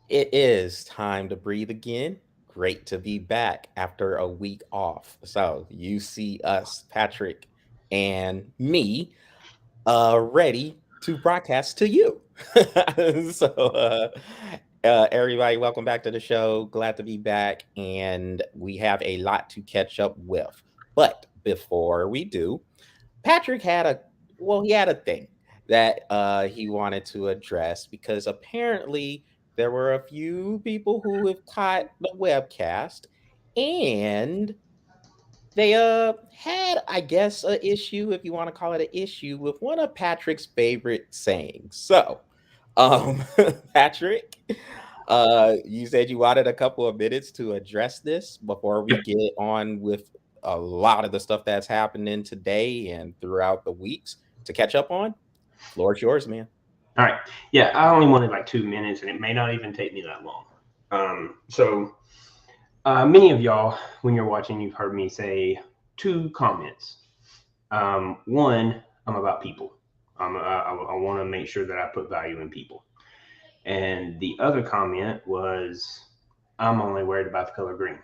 It is time to breathe again. Great to be back after a week off. So you see us, Patrick and me, ready to broadcast to you. So everybody, welcome back to the show. Glad to be back, and we have a lot to catch up with. But before we do, Patrick had he had a thing that he wanted to address because apparently there were a few people who have caught the webcast and they had, I guess, a issue, if you want to call it an issue, with one of Patrick's favorite sayings. So, um Patrick, you said you wanted a couple of minutes to address this before we Yep. get on with a lot of the stuff that's happening today and throughout the weeks to catch up on. Floor is yours, man. All right. Yeah, I only wanted like 2 minutes, and it may not even take me that long. Many of y'all, when you're watching, you've heard me say two comments. One, I'm about people. I want to make sure that I put value in people. And the other comment was, I'm only worried about the color green.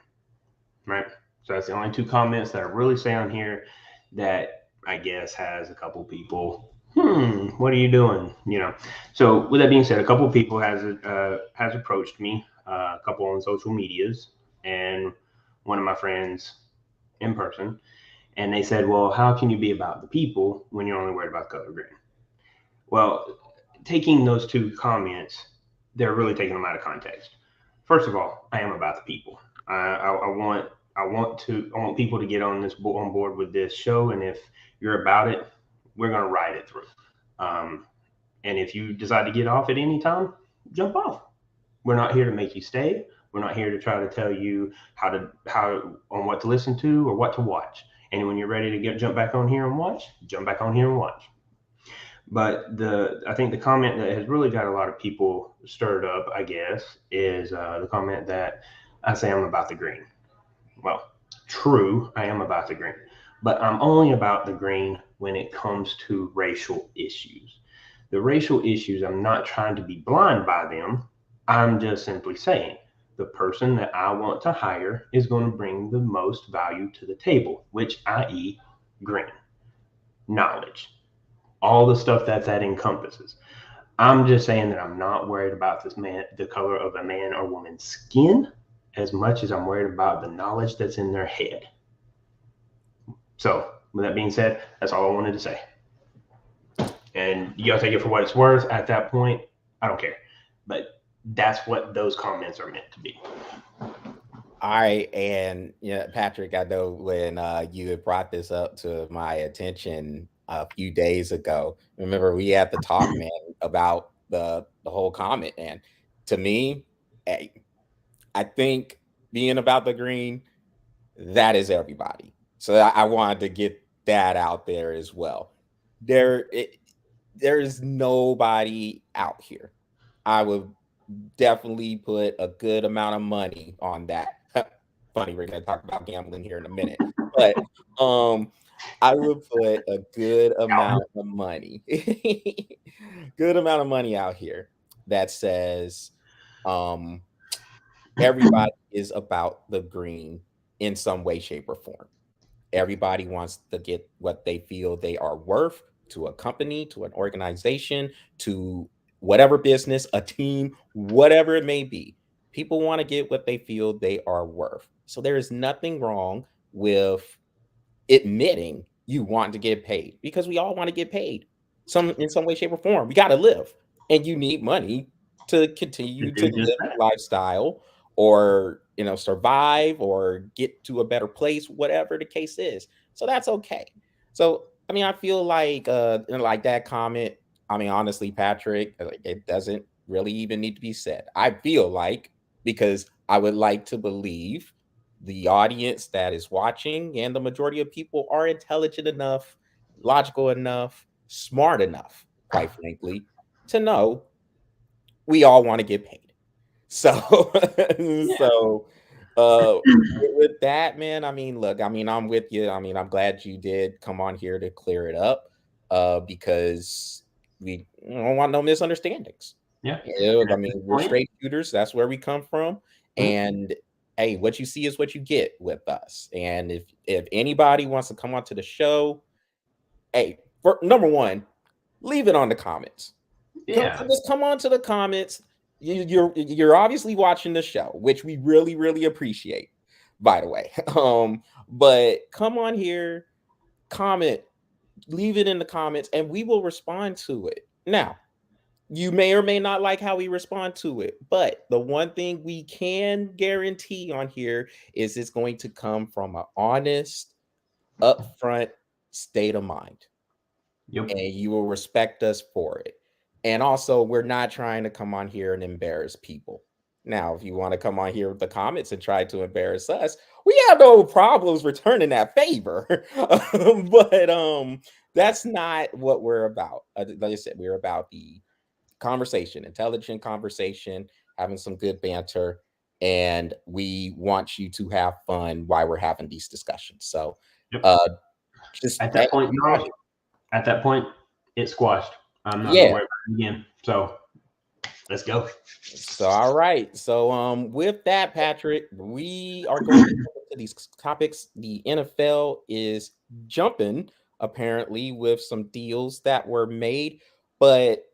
Right. So that's the only two comments that I really say on here that I guess has a couple people. What are you doing? So with that being said, a couple people has approached me, a couple on social medias, and one of my friends in person, and they said, "Well, how can you be about the people when you're only worried about color green?" Well, taking those two comments, they're really taking them out of context. First of all, I am about the people. I want I want people to get on board with this show, and if you're about it, we're gonna ride it through. Um, and if you decide to get off at any time, jump off. We're not here to make you stay. We're not here to try to tell you how on what to listen to or what to watch. And when you're ready to jump back on here and watch, jump back on here and watch. But I think the comment that has really got a lot of people stirred up, I guess, is the comment that I say I'm about the green. Well, true, I am about the green, but I'm only about the green when it comes to racial issues. The racial issues, I'm not trying to be blind by them. I'm just simply saying the person that I want to hire is going to bring the most value to the table, which, i.e., green knowledge, all the stuff that encompasses. I'm just saying that I'm not worried about the color of a man or woman's skin, as much as I'm worried about the knowledge that's in their head. So, with that being said, that's all I wanted to say. And you gotta take it for what it's worth. At that point, I don't care. But that's what those comments are meant to be. All right, and Patrick, I know when you had brought this up to my attention a few days ago. Remember, we had the talk, man, about the whole comment, and to me, hey, I think being about the green, that is everybody. So I wanted to get that out there as well. There, there is nobody out here. I would definitely put a good amount of money on that. Funny, we're gonna talk about gambling here in a minute, but um, I would put a good amount of money, good amount of money out here that says, um, everybody is about the green in some way, shape, or form. Everybody wants to get what they feel they are worth to a company, to an organization, to whatever business, a team, whatever it may be. People want to get what they feel they are worth. So there is nothing wrong with admitting you want to get paid because we all want to get paid some in some way, shape, or form. We got to live, and you need money to To continue to do just live that. the lifestyle or survive or get to a better place, whatever the case is. So that's okay. So I mean, I feel like that comment. I mean, honestly, Patrick, like, it doesn't really even need to be said. I feel like because I would like to believe the audience that is watching and the majority of people are intelligent enough, logical enough, smart enough, quite frankly, to know we all want to get paid. So, Yeah. so with that, man, I mean, look, I mean, I'm with you. I mean, I'm glad you did come on here to clear it up, because we don't want no misunderstandings. Yeah. I mean, we're straight shooters. That's where we come from. And hey, what you see is what you get with us. And if anybody wants to come onto the show, hey, for number one, leave it on the comments. Yeah. Just come on to the comments. You're obviously watching the show, which we really, really appreciate, by the way. But come on here, comment, leave it in the comments, and we will respond to it. Now, you may or may not like how we respond to it, but the one thing we can guarantee on here is it's going to come from an honest, upfront state of mind. Yep. And you will respect us for it. And also, we're not trying to come on here and embarrass people. Now, if you want to come on here with the comments and try to embarrass us, we have no problems returning that favor. But that's not what we're about. Like I said, we're about the conversation, intelligent conversation, having some good banter, and we want you to have fun while we're having these discussions. So, Yep. just At that point, y'all, at that point, it's squashed. I'm not gonna worry about it again. So let's go. So all right. So with that, Patrick, we are going to go into these topics. The NFL is jumping apparently with some deals that were made, but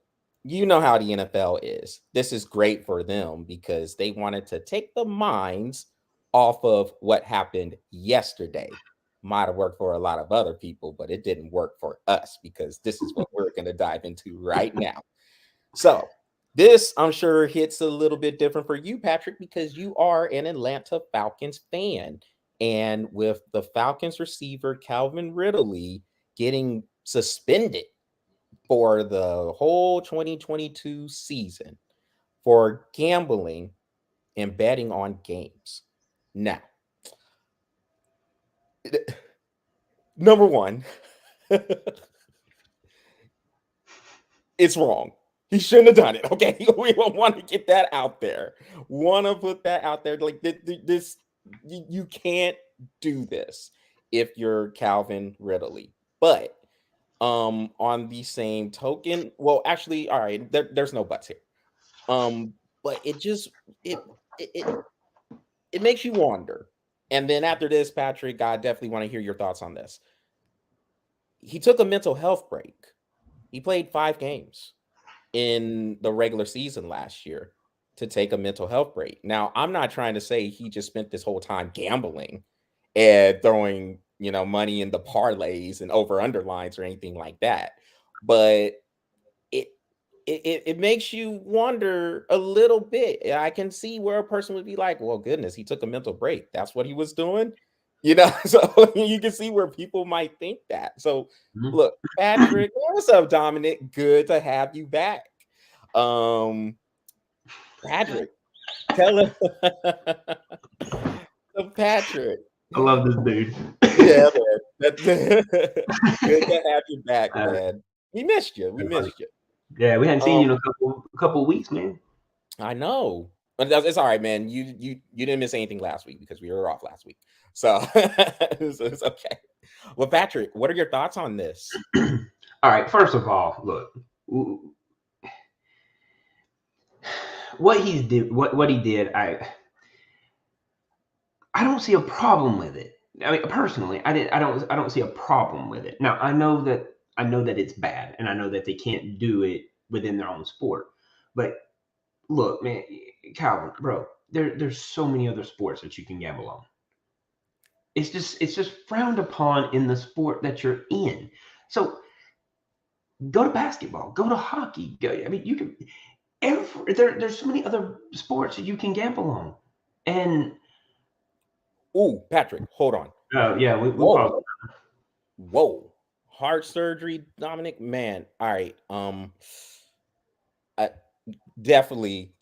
you know how the NFL is. This is great for them because they wanted to take the minds off of what happened yesterday. Might have worked for a lot of other people, but it didn't work for us because this is what we're going to dive into right now. So, this I'm sure hits a little bit different for you, Patrick, because you are an Atlanta Falcons fan. And with the Falcons receiver Calvin Ridley getting suspended for the whole 2022 season for gambling and betting on games. Now, number one, it's wrong. He shouldn't have done it. Okay, we don't want to get that out there. Want to put that out there? Like this, you can't do this if you're Calvin Ridley. But on the same token, well, actually, all right, there's no buts here. But it just it it makes you wonder. And then after this, Patrick, I definitely want to hear your thoughts on this. He took a mental health break. He played 5 games in the regular season last year to take a mental health break. Now, I'm not trying to say he just spent this whole time gambling and throwing, money in the parlays and over underlines or anything like that. But it it makes you wonder a little bit. I can see where a person would be like, "Well, goodness, he took a mental break. That's what he was doing." So you can see where people might think that. So, look, Patrick, what's up, Dominic? Good to have you back. Patrick, tell us. So Patrick. I love this dude. Yeah, man. Good to have you back, man. We missed you. We missed you. Yeah, we hadn't seen you in a couple of weeks, man. I know. But it's all right, man. You didn't miss anything last week because we were off last week. So, it's okay. Well, Patrick, what are your thoughts on this? All right. First of all, look, what he did, I don't see a problem with it. I mean, personally, I don't see a problem with it. Now, I know that it's bad, and I know that they can't do it within their own sport. But look, man, Calvin, bro, there's so many other sports that you can gamble on. It's just frowned upon in the sport that you're in. So go to basketball, go to hockey. I mean, you can. There's so many other sports that you can gamble on, and Patrick, hold on. yeah, we paused. Whoa, heart surgery, Dominic. Man, all right. I definitely,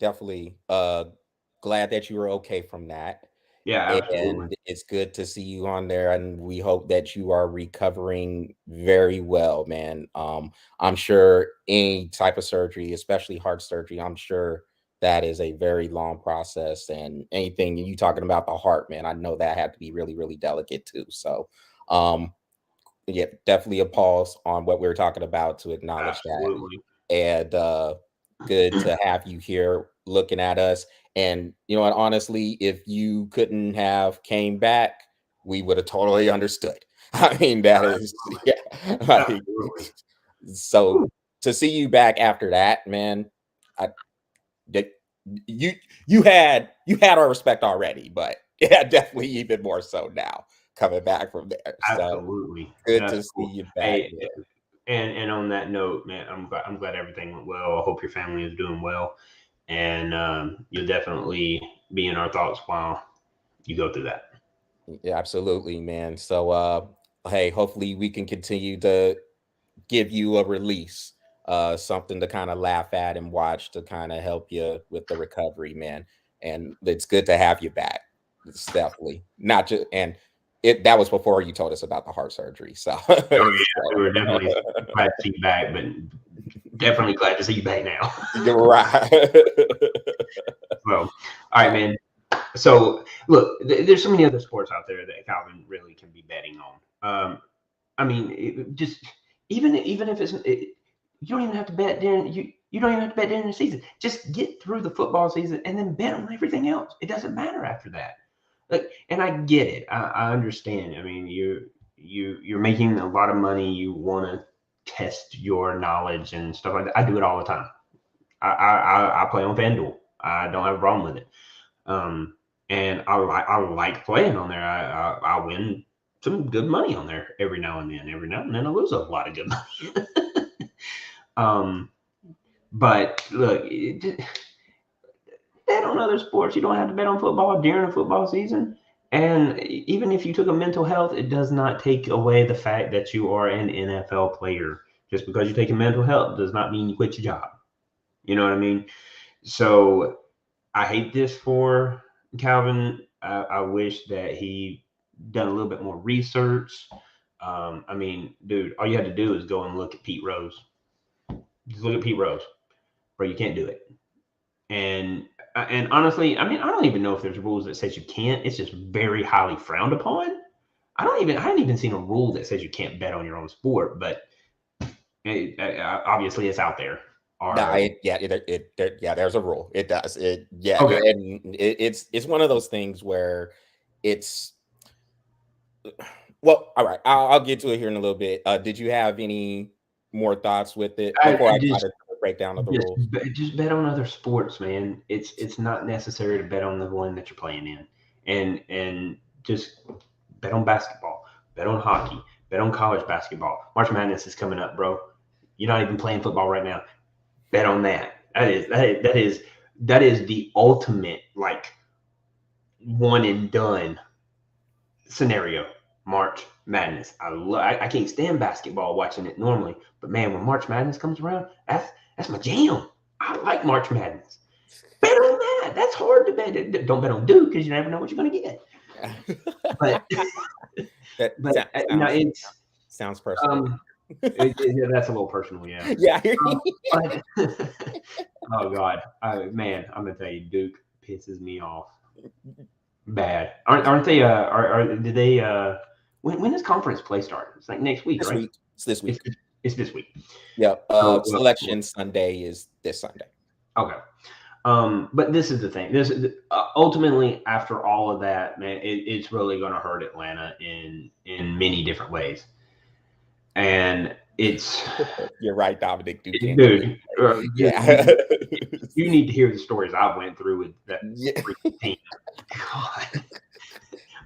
glad that you were okay from that. Yeah, absolutely. And it's good to see you on there, and we hope that you are recovering very well, man. I'm sure any type of surgery, especially heart surgery, I'm sure that is a very long process. And anything you talking about the heart, man, I know that had to be really, really delicate too. So, yeah, definitely a pause on what we were talking about to acknowledge absolutely. that. And good to have you here looking at us. And you know what, honestly, if you couldn't have came back, we would have totally understood. I mean, that is, yeah. Like, Absolutely. so to see you back after that, man, I that you you had our respect already, but yeah, definitely even more so now coming back from there. So Absolutely. good That's to see cool. you back, Hey, man. and on that note, man, I'm glad everything went well. I hope your family is doing well, and you'll definitely be in our thoughts while you go through that. Yeah, absolutely, man. So hey, hopefully we can continue to give you a release, something to kind of laugh at and watch to kind of help you with the recovery, man. And it's good to have you back. It's definitely not just, and it that was before you told us about the heart surgery. So, We were definitely glad to see you back, but definitely glad to see you back now. you're right. Well, all right, man. So look, there's so many other sports out there that Calvin really can be betting on. I mean, just even if you don't even have to bet during you don't even have to bet during the season. Just get through the football season and then bet on everything else. It doesn't matter after that. Like, and I get it. I understand. I mean, you're making a lot of money. You want to test your knowledge and stuff like that. I do it all the time. I play on FanDuel. I don't have a problem with it. Um, and I like playing on there. I win some good money on there every now and then. Every now and then I lose a lot of good money. um, but look, bet on other sports. You don't have to bet on football during the football season. And even if you took a mental health, it does not take away the fact that you are an NFL player. Just because you take a mental health does not mean you quit your job. You know what I mean? So I hate this for Calvin. I wish that he done a little bit more research. I mean, dude, all you had to do is go and look at Pete Rose. Just look at Pete Rose, bro. You can't do it. And honestly, I mean, I don't even know if there's rules that says you can't. It's just very highly frowned upon. I haven't even seen a rule that says you can't bet on your own sport, but obviously it's out there. No, Or yeah, there's a rule. It does. Yeah, okay, and it's one of those things where it's well, all right. I'll get to it here in a little bit. Did you have any more thoughts with it before I I try just to break down of the Just rules? just bet on other sports, man. It's not necessary to bet on the one that you're playing in, and just bet on basketball, bet on hockey, bet on college basketball. March Madness is coming up, bro. You're not even playing football right now. Bet on that. That is the ultimate like one and done scenario. March Madness. I can't stand basketball watching it normally, but man, when March Madness comes around, that's my jam. I like March Madness. Bet on that. That's hard to bet. Don't bet on Duke because you never know what you're going to get. But That but no, it's sounds personal. um, that's a little personal, yeah. Yeah. But oh God, man, I'm gonna tell you, Duke pisses me off bad. Aren't they? Are did they? When does conference play start? It's like next week, This right? week. It's this It's week. it's this week. Yep. So Selection Sunday is this Sunday. okay. But this is the thing. This ultimately, after all of that, man, it's really going to hurt Atlanta in many different ways. And it's, You're right, Dominic. Duke can't do dude, it. Yeah. you need to hear the stories I went through with that Yeah. freaking team. God.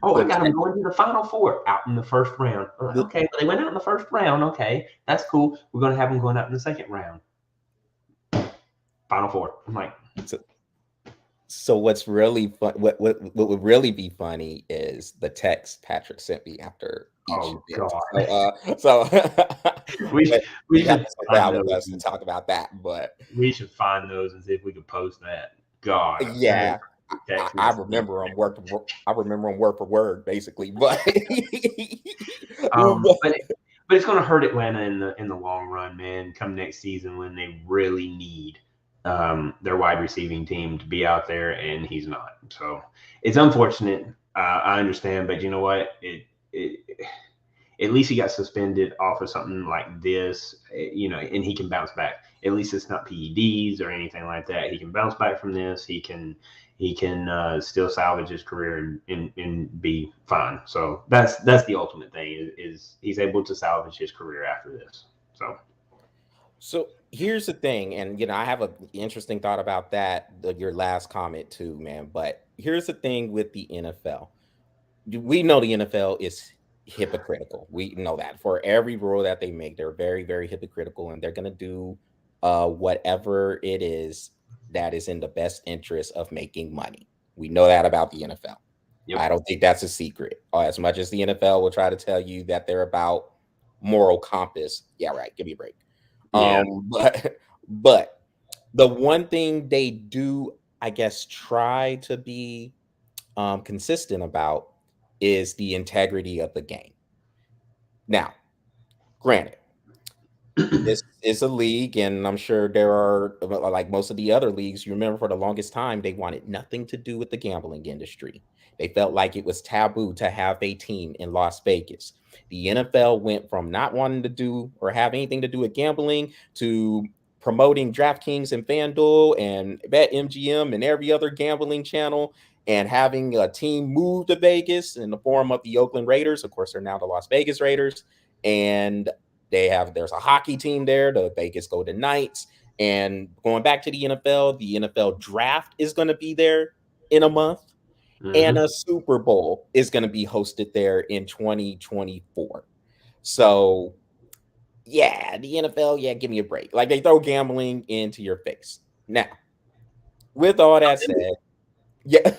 Oh, I The got them going to the Final Four out in the first round. I'm like, the okay, but they went out in the first round. Okay, that's cool. We're going to have them going out in the second round. Final Four. I'm like, so, so what's really fun what would really be funny is the text Patrick sent me after each oh event. God. So We but we you have should to sit find down with those. us and talk about that. But We should find those and see if we could post that. God, that yeah, text I message. remember them I remember them word for word basically. But Um, but but it's going to hurt Atlanta in the long run, man. Come next season when they really need their wide receiving team to be out there, and he's not. So it's unfortunate. I understand, but you know what? at least he got suspended off of something like this, and he can bounce back. At least it's not PEDs or anything like that. He can bounce back from this. He can still salvage his career and be fine. So that's the ultimate thing is he's able to salvage his career after this. So here's the thing, and I have an interesting thought about that, your last comment too, man. But here's the thing with the NFL. We know the NFL is hypocritical. We know that for every rule that they make, they're very, very hypocritical, and they're going to do whatever it is that is in the best interest of making money. We know that about the NFL. Yep. I don't think that's a secret. As much as the NFL will try to tell you that they're about moral compass. Yeah, right. Give me a break. Yeah. But the one thing they do, I guess, try to be consistent about is the integrity of the game. Now, granted, this is a league, and I'm sure there are, like most of the other leagues, you remember for the longest time, they wanted nothing to do with the gambling industry. They felt like it was taboo to have a team in Las Vegas. The NFL went from not wanting to do or have anything to do with gambling to promoting DraftKings and FanDuel and BetMGM and every other gambling channel, and having a team move to Vegas in the form of the Oakland Raiders. Of course, they're now the Las Vegas Raiders. And there's a hockey team there, the Vegas Golden Knights. And going back to the NFL draft is going to be there in a month. Mm-hmm. And a Super Bowl is going to be hosted there in 2024. So, yeah, the NFL, give me a break. Like, they throw gambling into your face. Now, with all that said, yeah.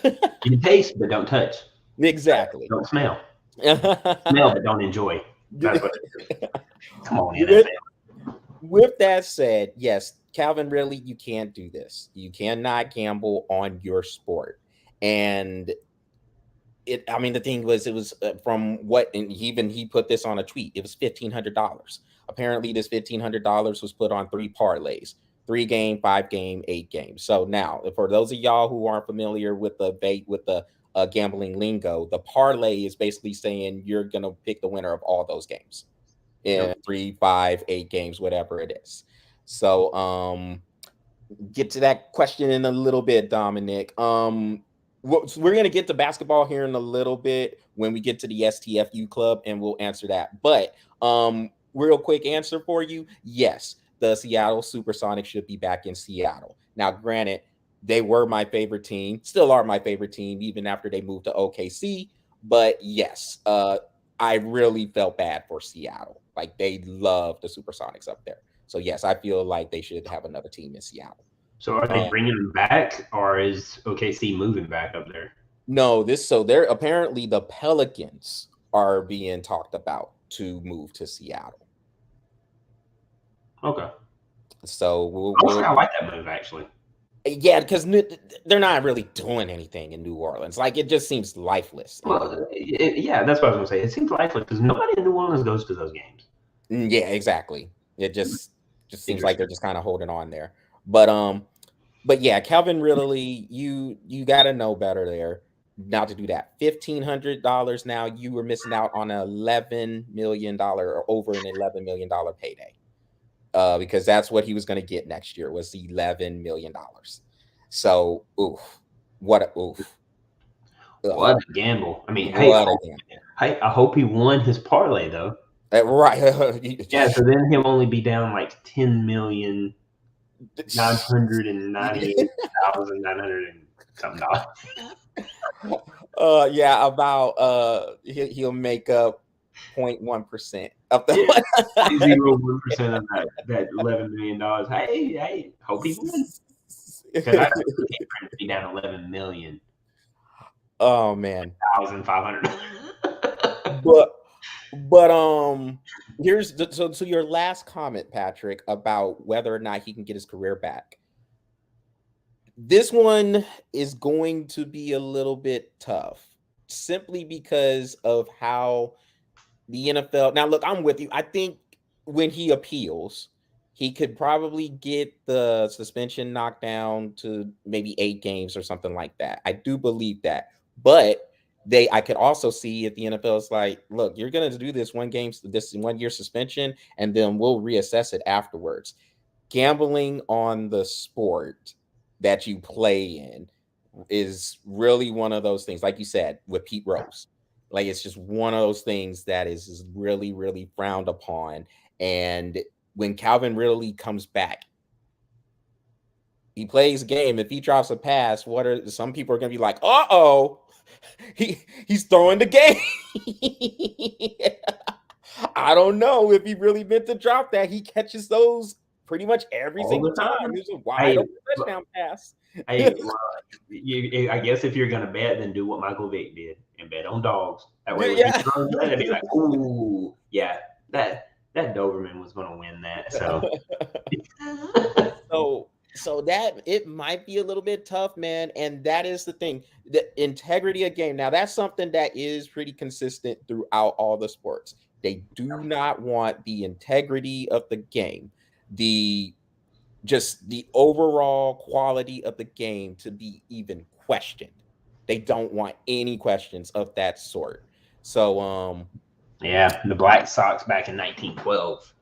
You taste, but don't touch. Exactly. Don't smell. Smell, but don't enjoy. That's what it is. Come on, NFL. With that said, yes, Calvin, really, you can't do this. You cannot gamble on your sport. And the thing was, it was from what, and he put this on a tweet, it was $1,500. Apparently, this $1,500 was put on 3 parlays. 3 game, 5 game, 8 games. So now, for those of y'all who aren't familiar with the gambling lingo, the parlay is basically saying you're gonna pick the winner of all those games in 3, 5, 8 games, whatever it is. So get to that question in a little bit, Dominic. We're gonna get to basketball here in a little bit when we get to the STFU Club, and we'll answer that. But real quick answer for you: yes. The Seattle Supersonic should be back in Seattle. Now, granted, they were my favorite team, still are my favorite team, even after they moved to OKC. But yes, I really felt bad for Seattle. Like, they love the Supersonics up there. So yes, I feel like they should have another team in Seattle. So are they bringing them back, or is OKC moving back up there? No, they're apparently the Pelicans are being talked about to move to Seattle. Okay. So I like that move, actually. Yeah, because they're not really doing anything in New Orleans. Like, it just seems lifeless. Well, yeah, that's what I was going to say. It seems lifeless because nobody in New Orleans goes to those games. Yeah, exactly. It just seems like they're just kind of holding on there. But yeah, Calvin Ridley, you got to know better there not to do that. $1,500 now, you were missing out on an $11 million or over an $11 million payday. Because that's what he was going to get next year was $11 million. So, what a gamble. I mean, I hope he won his parlay though. Right. Yeah, so then he'll only be down like 10,998,900 and something dollars. Yeah, about he'll make up 0.1% of the 0.1% of that $11 million. Hey, hope he wins. Because I think he's trying to be down 11 million. Oh man, 1,500. But here's so your last comment, Patrick, about whether or not he can get his career back. This one is going to be a little bit tough, simply because of how the NFL. Now, look, I'm with you. I think when he appeals, he could probably get the suspension knocked down to maybe 8 games or something like that. I do believe that. But I could also see if the NFL is like, look, you're going to do this 1 year suspension, and then we'll reassess it afterwards. Gambling on the sport that you play in is really one of those things, like you said, with Pete Rose. Like, it's just one of those things that is really, really frowned upon. And when Calvin Ridley comes back, he plays a game. If he drops a pass, some people are going to be like, uh-oh, he's throwing the game. I don't know if he really meant to drop that. He catches those pretty much every All single the time. time. There's a wide open touchdown pass. Hey, well, I guess if you're gonna bet, then do what Michael Vick did and bet on dogs. That way, when he throws that, it'd be like, ooh, yeah, that Doberman was gonna win that. So that it might be a little bit tough, man. And that is the thing, the integrity of game. Now, that's something that is pretty consistent throughout all the sports. They do not want the integrity of the game, just the overall quality of the game to be even questioned. They don't want any questions of that sort. So, yeah, the Black Sox back in 1912.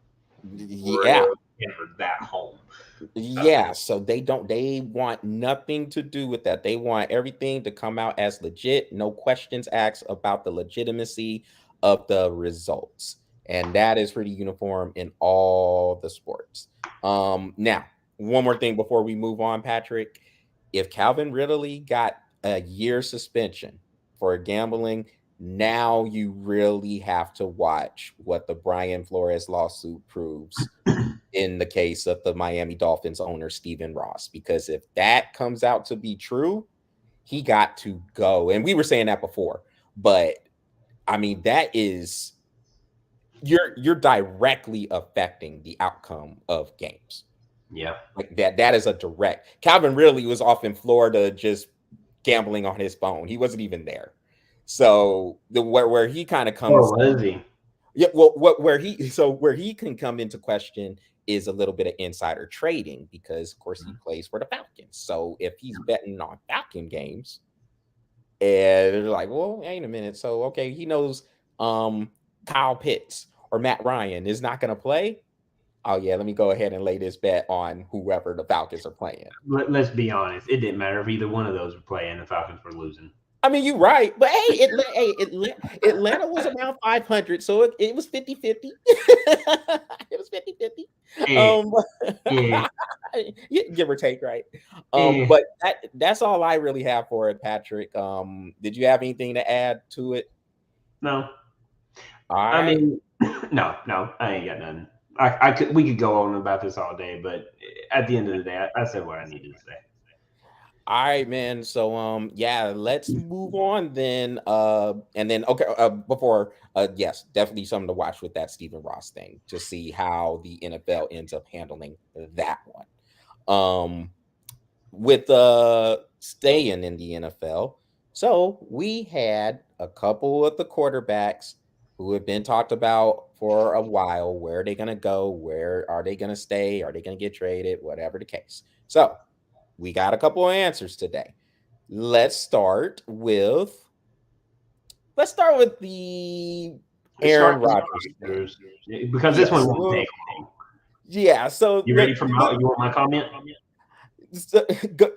Yeah. Hammered that home. Yeah, so they want nothing to do with that. They want everything to come out as legit, no questions asked about the legitimacy of the results. And that is pretty uniform in all the sports. Now, one more thing before we move on, Patrick. If Calvin Ridley got a year suspension for gambling, now you really have to watch what the Brian Flores lawsuit proves in the case of the Miami Dolphins owner, Stephen Ross, because if that comes out to be true, he got to go. And we were saying that before, but I mean, that is, you're directly affecting the outcome of games. Yeah. Like that is a direct. Calvin Ridley was off in Florida just gambling on his phone. He wasn't even there. So where he kind of comes, was he? Yeah, well, where he can come into question is a little bit of insider trading, because of course he plays for the Falcons. So if he's betting on Falcon games, and they're like, well, wait a minute. So okay, he knows Kyle Pitts or Matt Ryan is not going to play. Oh yeah, let me go ahead and lay this bet on whoever the Falcons are playing. Let's be honest. It didn't matter if either one of those were playing. The Falcons were losing. I mean, you're right, but hey, Atlanta was around 500, so it was 50-50. It was 50-50. Give or take, right? But that's all I really have for it, Patrick. Did you have anything to add to it? No. All right. I mean, no, I ain't got nothing. We could go on about this all day, but at the end of the day, I said what I needed to say. All right, man. So yeah, let's move on then. And then okay, before yes, definitely something to watch with that Stephen Ross thing to see how the NFL ends up handling that one. With staying in the NFL. So we had a couple of the quarterbacks who have been talked about for a while. Where are they going to go? Where are they going to stay? Are they going to get traded? Whatever the case. So we got a couple of answers today. Let's start with the Aaron Rodgers, because this one won't take long. Yeah. So you ready for you want my comment? Go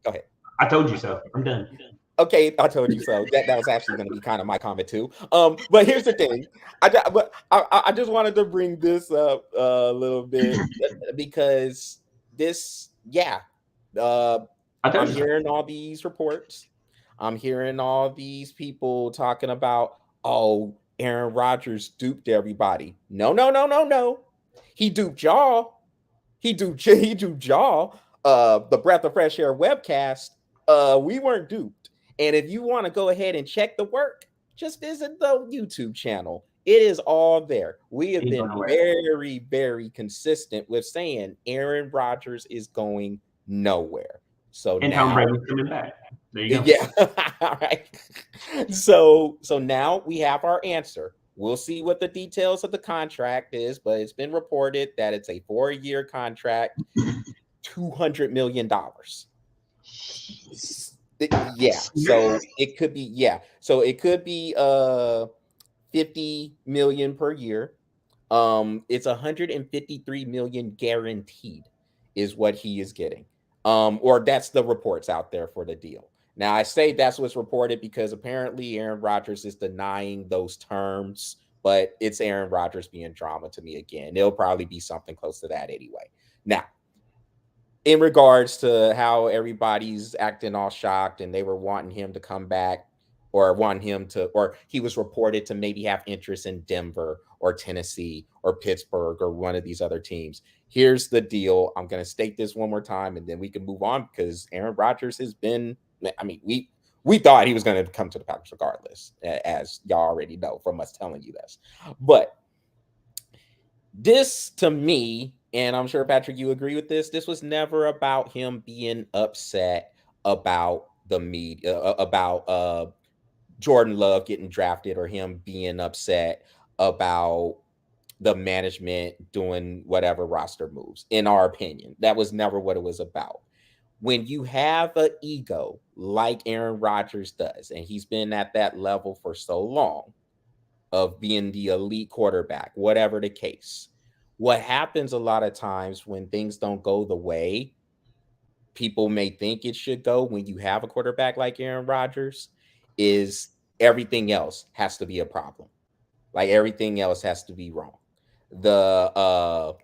ahead. I told you so. I'm done. Okay, I told you so. That was actually going to be kind of my comment too. But here's the thing. I just wanted to bring this up a little bit because I'm hearing all these reports. I'm hearing all these people talking about, oh, Aaron Rodgers duped everybody. No. He duped y'all. He duped y'all. The Breath of Fresh Air webcast. We weren't duped. And if you want to go ahead and check the work, just visit the YouTube channel. It is all there. We have been very, very consistent with saying Aaron Rodgers is going nowhere. So and now, Tom Brady's coming back. There you go. Yeah. All right. So now we have our answer. We'll see what the details of the contract is, but it's been reported that it's a 4-year contract, $200 million. Yeah. So it could be, yeah. So it could be 50 million per year. It's 153 million guaranteed is what he is getting. Or that's the reports out there for the deal. Now I say that's what's reported because apparently Aaron Rodgers is denying those terms, but it's Aaron Rodgers being drama to me again. It'll probably be something close to that anyway. Now, in regards to how everybody's acting all shocked and they were wanting him to come back or want him to, or he was reported to maybe have interest in Denver or Tennessee or Pittsburgh or one of these other teams. Here's the deal. I'm going to state this one more time and then we can move on because Aaron Rodgers has been, I mean, we thought he was going to come to the Packers regardless, as y'all already know from us telling you this. But this to me, and I'm sure Patrick, you agree with this was never about him being upset about the media, about Jordan Love getting drafted or him being upset about the management doing whatever roster moves. In our opinion, that was never what it was about. When you have an ego like Aaron Rodgers does, and he's been at that level for so long of being the elite quarterback, whatever the case, what happens a lot of times when things don't go the way people may think it should go when you have a quarterback like Aaron Rodgers is everything else has to be a problem. Like everything else has to be wrong. The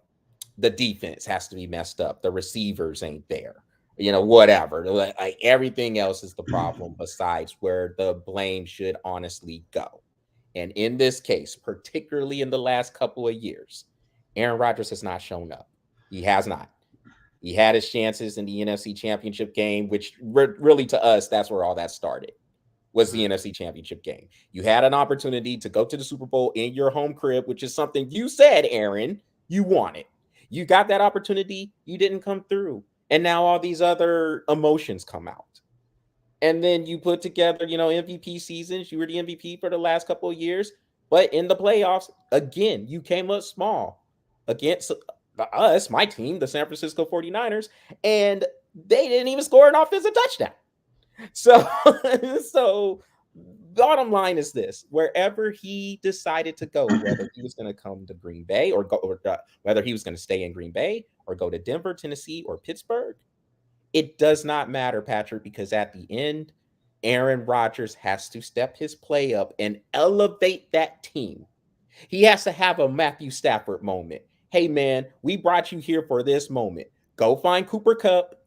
the defense has to be messed up. The receivers ain't there. You know, whatever. Like everything else is the problem besides where the blame should honestly go. And in this case, particularly in the last couple of years, Aaron Rodgers has not shown up. He has not. He had his chances in the NFC Championship game, which really to us, that's where all that started, was the NFC Championship game. You had an opportunity to go to the Super Bowl in your home crib, which is something you said, Aaron, you wanted. You got that opportunity, you didn't come through. And now all these other emotions come out. And then you put together, MVP seasons. You were the MVP for the last couple of years. But in the playoffs, again, you came up small against us, my team, the San Francisco 49ers, and they didn't even score an offensive touchdown. So, so bottom line is this: wherever he decided to go, whether he was going to come to Green Bay or go, or whether he was going to stay in Green Bay or go to Denver, Tennessee, or Pittsburgh, it does not matter, Patrick, because at the end, Aaron Rodgers has to step his play up and elevate that team. He has to have a Matthew Stafford moment. Hey, man, we brought you here for this moment. Go find Cooper Kupp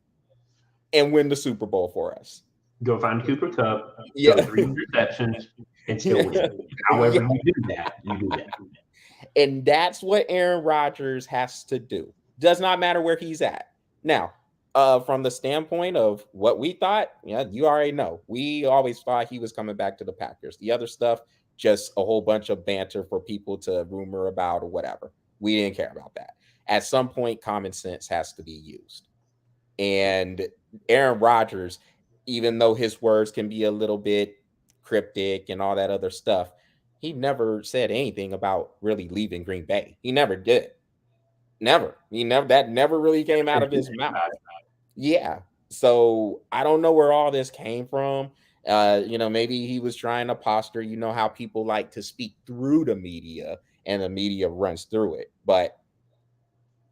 and win the Super Bowl for us. Go find Cooper Kupp, Yeah. throw 3 interceptions, and still win. However you do that, you do that. And that's what Aaron Rodgers has to do. Does not matter where he's at. Now, from the standpoint of what we thought, yeah, you already know. We always thought he was coming back to the Packers. The other stuff, just a whole bunch of banter for people to rumor about or whatever. We didn't care about that. At some point, common sense has to be used. And Aaron Rodgers, even though his words can be a little bit cryptic and all that other stuff, he never said anything about really leaving Green Bay. He never did. Never. That never really came out of his mouth. Yeah. So I don't know where all this came from. Maybe he was trying to posture, how people like to speak through the media and the media runs through it. But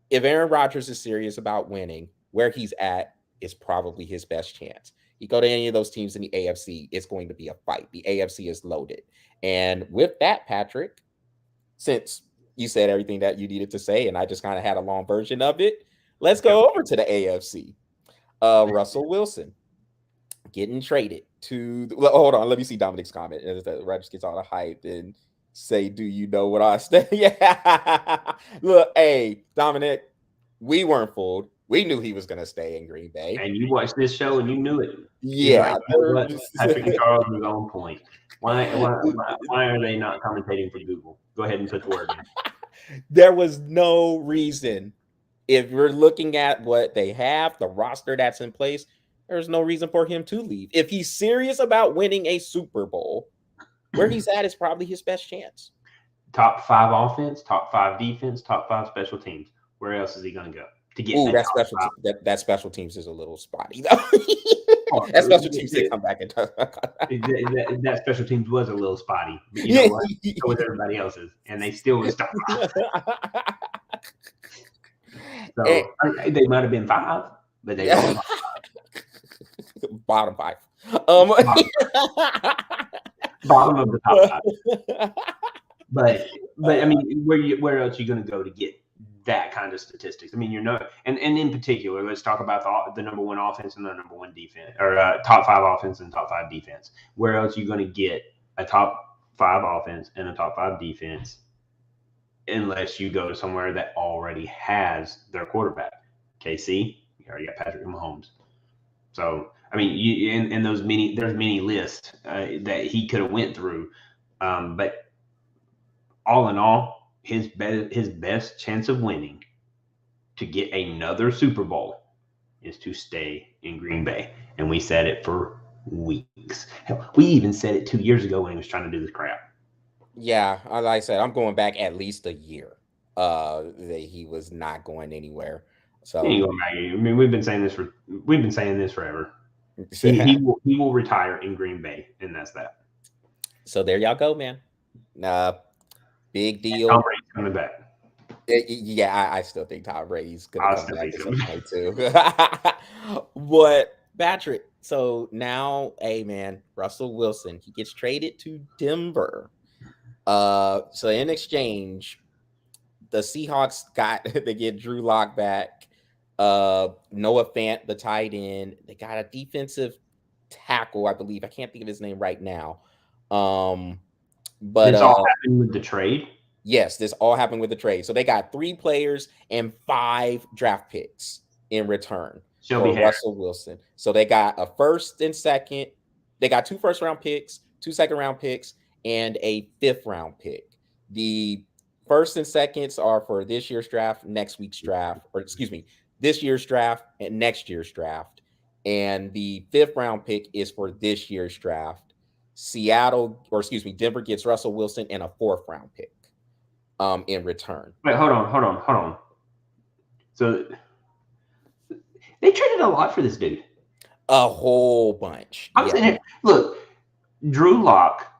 if Aaron Rodgers is serious about winning, where he's at is probably his best chance. You go to any of those teams in the AFC, it's going to be a fight. The AFC is loaded. And with that, Patrick, since you said everything that you needed to say, and I just kind of had a long version of it, let's go over to the AFC. Russell Wilson getting traded to hold on, let me see Dominic's comment. Rodgers gets all the hype and say, do you know what I said? Yeah. Look, hey, Dominic, we weren't fooled. We knew he was going to stay in Green Bay. And you watched this show and you knew it. Yeah. Like, Patrick and Charles was on point. Why are they not commentating for Google? Go ahead and put the word in. There was no reason. If you're looking at what they have, the roster that's in place, there's no reason for him to leave. If he's serious about winning a Super Bowl, where he's at is probably his best chance. Top 5 offense, top 5 defense, top 5 special teams. Where else is he going to go? to get Ooh, that that top special five. that special teams is a little spotty though. Oh, That special teams did come back and that special teams was a little spotty, but you know yeah. what? So was everybody else's, and they still was top five. Eh, So they might have been five, but they yeah. weren't Bottom five. Um, bottom of the top five. But I mean, where else are you going to go to get that kind of statistics? I mean, you're not, and in particular, let's talk about the number one offense and the number one defense, or top five offense and top five defense. Where else are you going to get a top five offense and a top five defense unless you go to somewhere that already has their quarterback? KC, you already got Patrick Mahomes. So I mean, in there's many lists that he could have went through, but all in all, his best chance of winning to get another Super Bowl is to stay in Green Bay, and we said it for weeks. Hell, we even said it 2 years ago when he was trying to do this crap. yeah, like I said, I'm going back at least a year. That he was not going anywhere. So I mean, we've been saying this forever. He will retire in Green Bay, and that's that. so there y'all go, man. Uh, big And Tom deal. Brady's coming back. Yeah, I still think Tom Brady's gonna I come still back think at so. some point too. But Patrick, so now, hey man, Russell Wilson, he gets traded to Denver. So in exchange, the Seahawks got they get Drew Lock back, Noah Fant, the tight end. They got a defensive tackle, I believe. I can't think of his name right now. Um, but This all happened with the trade. yes, this all happened with the trade. So they got 3 players and 5 draft picks in return Shelby for Harris. Russell Wilson. So they got a first and second. They got 2 first round picks, 2 second round picks, and a 5th round pick. The first and seconds are for this year's draft, next week's draft, or excuse me, this year's draft and next year's draft. And the 5th round pick is for this year's draft. Denver gets Russell Wilson and a 4th round pick in return. Wait, hold on. So they traded a lot for this dude. A whole bunch. I'm sitting here. Look, Drew Lock,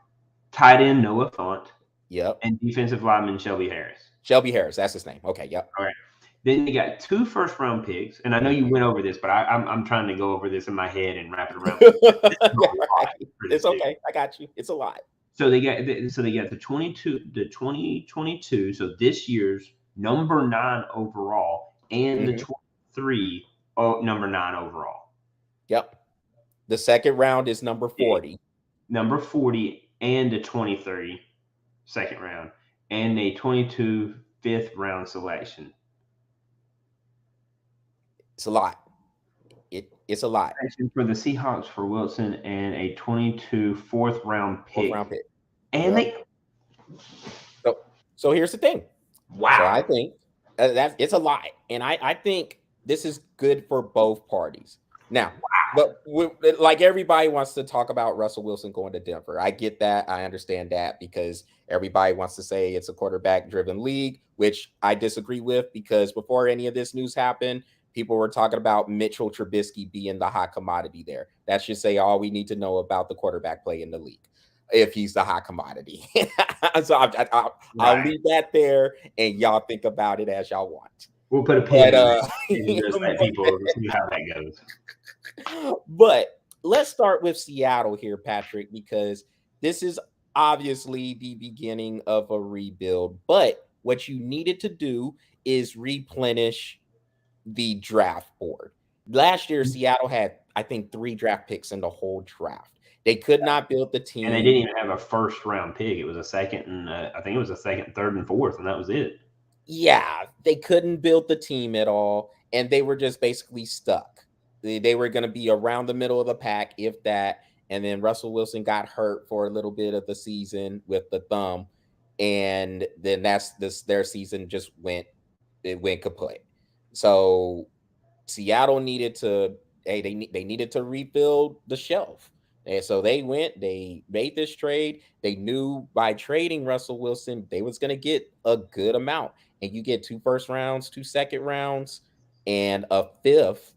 tight end Noah Fant, Yep. and defensive lineman Shelby Harris. Shelby Harris, that's his name. Okay, yep. All right. Then you got 2 first round picks, and I know you went over this, but I'm trying to go over this in my head and wrap it around. It's okay. I got you. It's a lot. So they got the 2022. So this year's number 9 overall and the 23 number 9 overall. Yep. The second round is number 40. Number 40 and a 23 second round and a 22 5th round selection. It's a lot. It's a lot. For the Seahawks for Wilson and a 22 4th round pick. And yep. So here's the thing. Wow. So I think that it's a lot. And I think this is good for both parties. Now, but like everybody wants to talk about Russell Wilson going to Denver. I get that. I understand that because everybody wants to say it's a quarterback-driven league, which I disagree with because before any of this news happened, people were talking about Mitchell Trubisky being the hot commodity there. That should say all we need to know about the quarterback play in the league if he's the hot commodity. So I'll leave that there, and y'all think about it as y'all want. We'll put a pin in just let people see how that goes. But let's start with Seattle here, Patrick, because this is obviously the beginning of a rebuild. But what you needed to do is replenish the draft board. Last year, Seattle had, I think, 3 draft picks in the whole draft. They could not build the team. And they didn't even have a first round pick. It was a second and I think it was a second, third, and fourth, and that was it. Yeah, they couldn't build the team at all, and they were just basically stuck. They were going to be around the middle of the pack, if that. And then Russell Wilson got hurt for a little bit of the season with the thumb, and then their season just went kaput. So Seattle needed to they needed to rebuild the shelf. And so they made this trade. They knew by trading Russell Wilson, they was going to get a good amount. And you get 2 first rounds, 2 second rounds. and a fifth,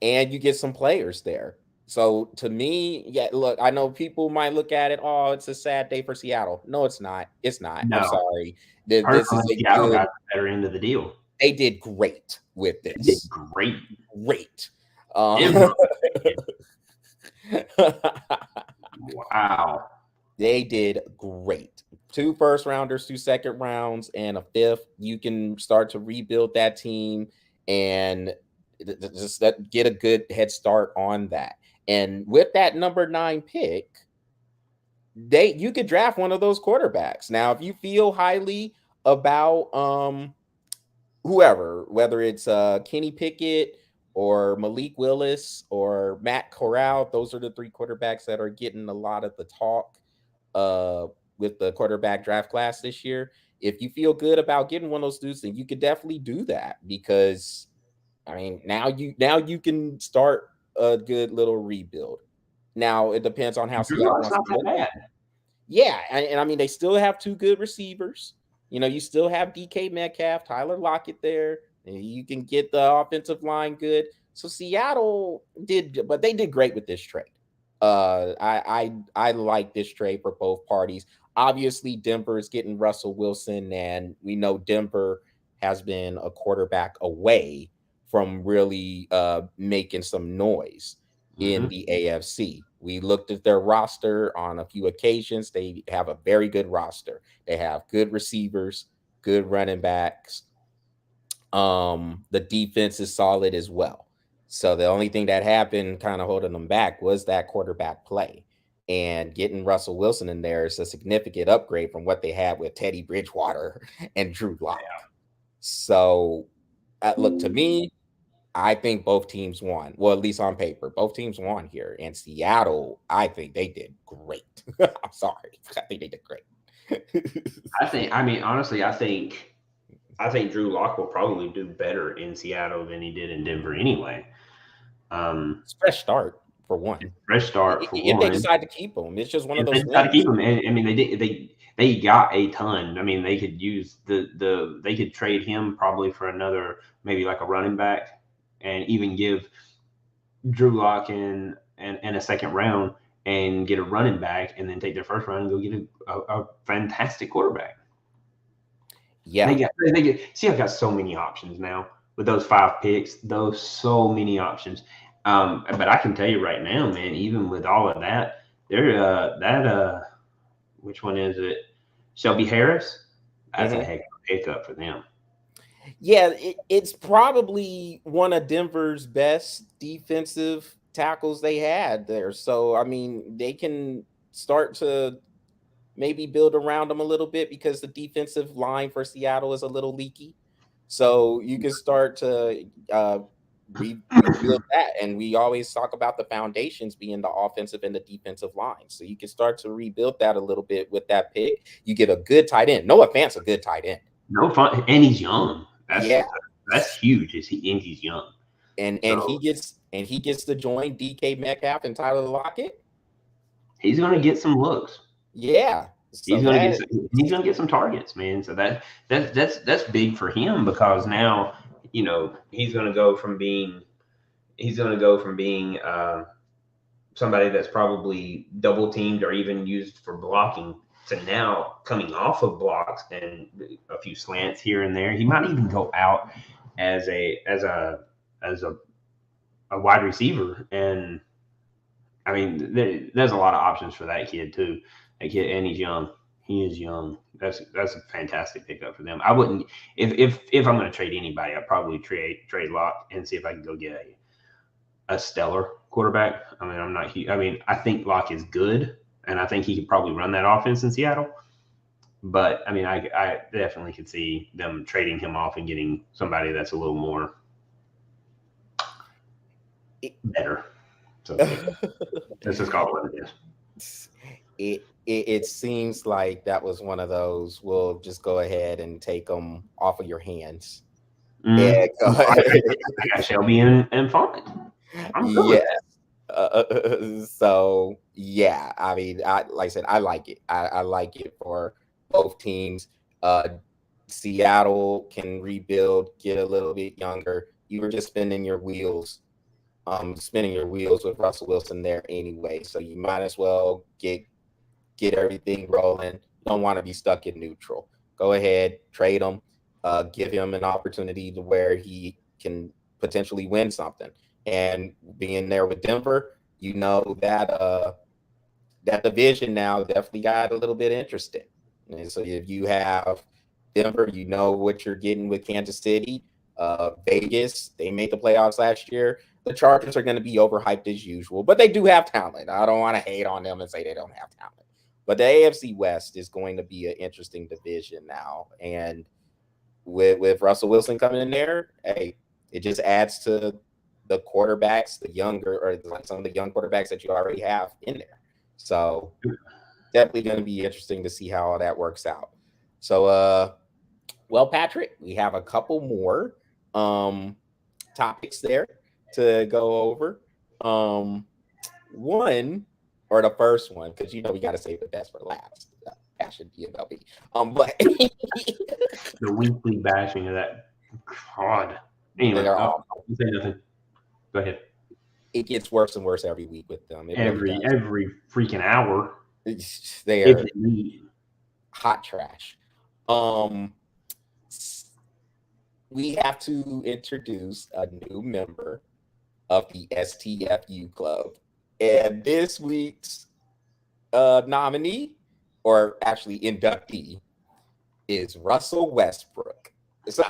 and you get some players there. So to me, yeah, look, I know people might look at it, oh, it's a sad day for Seattle. No, it's not. It's not. I'm No, sorry. This is personally, a Seattle good, got the better end of the deal. they did great with They did this. great. Great. Denver did. Wow. They did great. 2 first rounders, 2 second rounds, and a fifth. You can start to rebuild that team and just get a good head start on that. And with that number 9 pick, you could draft one of those quarterbacks. Now, if you feel highly about whoever, whether it's Kenny Pickett or Malik Willis or Matt Corral, those are the 3 quarterbacks that are getting a lot of the talk uh, with the quarterback draft class this year. If you feel good about getting one of those dudes, then you could definitely do that because I mean now you can start a good little rebuild. Now it depends on how Drew Seattle Lock's wants not to that look at bad. it. Yeah, and I mean they still have 2 good receivers. You know, you still have DK Metcalf, Tyler Lockett there. And you can get the offensive line good. So Seattle did, but they did great with this trade. I like this trade for both parties. Obviously, Denver is getting Russell Wilson, and we know Denver has been a quarterback away from really making some noise in Mm-hmm. the AFC. We looked at their roster on a few occasions. They have a very good roster. They have good receivers, good running backs. The defense is solid as well. So the only thing that happened kind of holding them back was that quarterback play. And getting Russell Wilson in there is a significant upgrade from what they had with Teddy Bridgewater and Drew Lock. So, look, to me, I think both teams won. Well, at least on paper, both teams won here. And Seattle, I think they did great. I'm sorry. I think they did great. I mean, honestly, I think Drew Lock will probably do better in Seattle than he did in Denver anyway. It's a fresh start for one. Fresh start for If they one. decide to keep him, it's just one of If they those decide to things. keep him, and I mean, they got a ton. I mean, they could use they could trade him probably for another maybe like a running back, and even give Drew Lock and a second round and get a running back, and then take their first round and go get a fantastic quarterback. Yeah. See, I've got so many options now with those 5 picks. Those so many options. But I can tell you right now, man. Even with all of that, which one is it? Shelby Harris. That's a Mhm. heck of a pickup for them. Yeah, it's probably one of Denver's best defensive tackles they had there. So, I mean, they can start to maybe build around them a little bit because the defensive line for Seattle is a little leaky. So you can start to rebuild that. And we always talk about the foundations being the offensive and the defensive line. So you can start to rebuild that a little bit with that pick. You get a good tight end. Noah Fant's a good tight end. No fun, and he's young. Yeah. That's huge. And he's young. And So he gets to join DK Metcalf and Tyler Lockett. he's going to get some looks. Yeah. So that He's going to get some targets, man. So that's big for him because now he's going to go from being somebody that's probably double teamed or even used for blocking to now coming off of blocks and a few slants here and there. He might even go out as a wide receiver, and I mean there's a lot of options for that kid too. That kid, and he's young. He is young. That's a fantastic pickup for them. I wouldn't if I'm going to trade anybody, I'd probably trade Locke and see if I can go get a stellar quarterback. I mean, I'm not. I mean, I think Locke is good, and I think he could probably run that offense in Seattle. But I mean, I definitely could see them trading him off and getting somebody that's a little more better. So let's just call it what it is. It seems like that was one of those. We'll just go ahead and take them off of your hands. Yeah, go ahead. I got Shelby and Font. I'm good. Yeah. So yeah, I mean, like I said, I like it. I like it for both teams. Seattle can rebuild, get a little bit younger. you were just spinning your wheels with Russell Wilson there anyway. So you might as well get everything rolling. You don't want to be stuck in neutral. Go ahead, trade him, give him an opportunity to where he can potentially win something. And being there with Denver, you know that that division now definitely got a little bit interesting. And so if you have Denver, you know what you're getting with Kansas City. Vegas, they made the playoffs last year. The Chargers are going to be overhyped as usual, but they do have talent. I don't want to hate on them and say they don't have talent. But the AFC West is going to be an interesting division now. And with Russell Wilson coming in there, hey, it just adds to the quarterbacks, the younger, or like some of the young quarterbacks that you already have in there. So definitely going to be interesting to see how all that works out. So, well, Patrick, we have a couple more topics there to go over. One, or the first one, because you know we got to save the best for last. That should be MLB. But the weekly bashing of that. God. Anyway, I'll say nothing. Go ahead. It gets worse and worse every week with them. Every freaking hour. They are hot trash. We have to introduce a new member of the STFU Club. And this week's nominee, or actually inductee, is Russell Westbrook. So,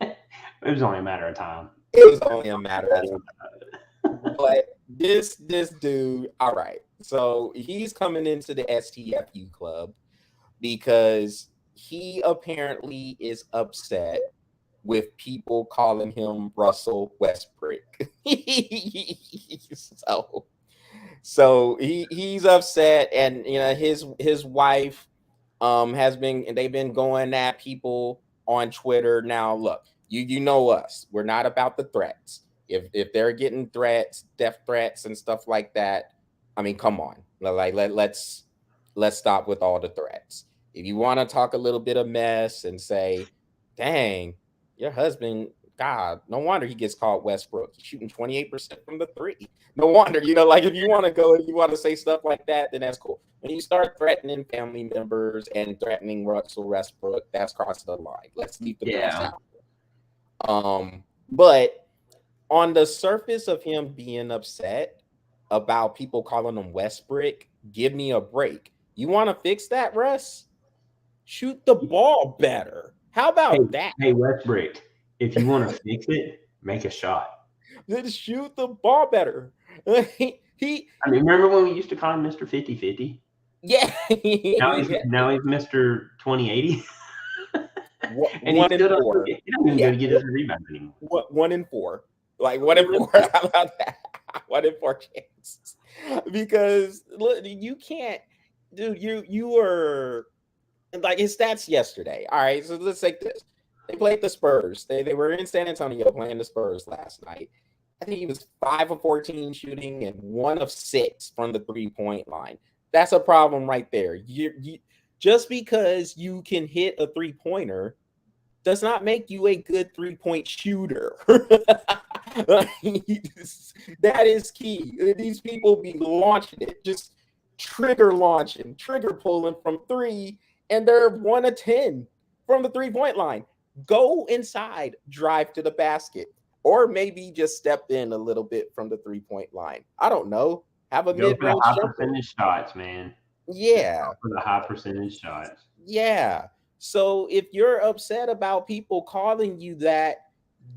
it was only a matter of time. It was only a matter of time. But this dude, all right. So he's coming into the STFU Club because he apparently is upset with people calling him Russell Westbrook. So he's upset, and you know his wife they've been going at people on Twitter. Now look, you know us, we're not about the threats. If they're getting threats, death threats and stuff like that, I mean, come on, like let's stop with all the threats. If you want to talk a little bit of mess and say, dang, your husband, God, no wonder he gets called Westbrook. He's shooting 28% from the three. No wonder, like if you want to go and you want to say stuff like that, then that's cool. When you start threatening family members and threatening Russell Westbrook, that's crossing the line. Let's leave the mess out. But on the surface of him being upset about people calling him Westbrook, give me a break. You want to fix that, Russ? Shoot the ball better. How about that? Hey, Westbrook, if you want to fix it, make a shot. Just shoot the ball better. I mean, remember when we used to call him Mr. 50-50? Yeah. Now he's Mr. 20-80. And he still don't even get his rebound anymore. 1 in 4. Like 1 in 4. How about that? 1 in 4 chances. Because look, you can't, dude, you were like his stats yesterday. All right, so let's take this. They played the Spurs. They were in San Antonio playing the Spurs last night. I think he was 5 of 14 shooting and 1 of 6 from the 3-point line. That's a problem right there. You just because you can hit a 3-pointer does not make you a good 3-point shooter. That is key. These people be launching it, just trigger launching, trigger pulling from 3, and they're 1 of 10 from the 3-point line. Go inside, drive to the basket, or maybe just step in a little bit from the 3-point line. I don't know. Have a mid-range high percentage shots, man. Yeah. For the high percentage shots. Yeah. So if you're upset about people calling you that,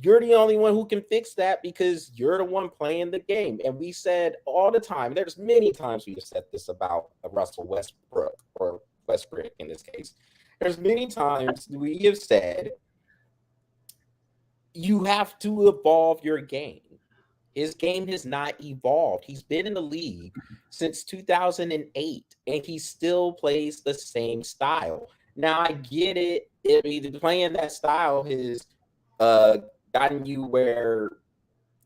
you're the only one who can fix that because you're the one playing the game. And we said all the time, there's many times we have said this about Russell Westbrook, or Westbrook in this case. There's many times we have said you have to evolve your game. His game has not evolved. He's been in the league since 2008, and he still plays the same style. Now, I get it. I mean, playing that style has gotten you where,